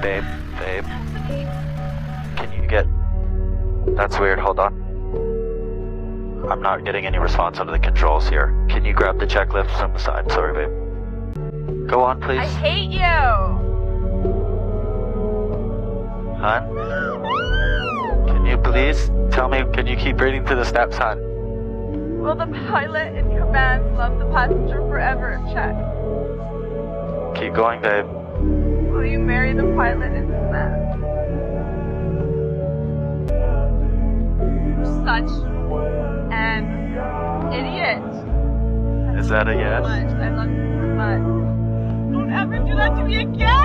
Babe, babe. Can you get... That's weird, hold on. I'm not getting any response out of the controls here. Can you grab the checklist from the side? Sorry, babe. Go on, please. I hate you! Hun? Can you please tell me, can you keep reading to the steps, hun? Will the pilot in command love the passenger forever? Check. Keep going, babe. Will you marry the pilot in command? You're such an idiot. Is that a yes? I love you so much. Don't ever do that to me again!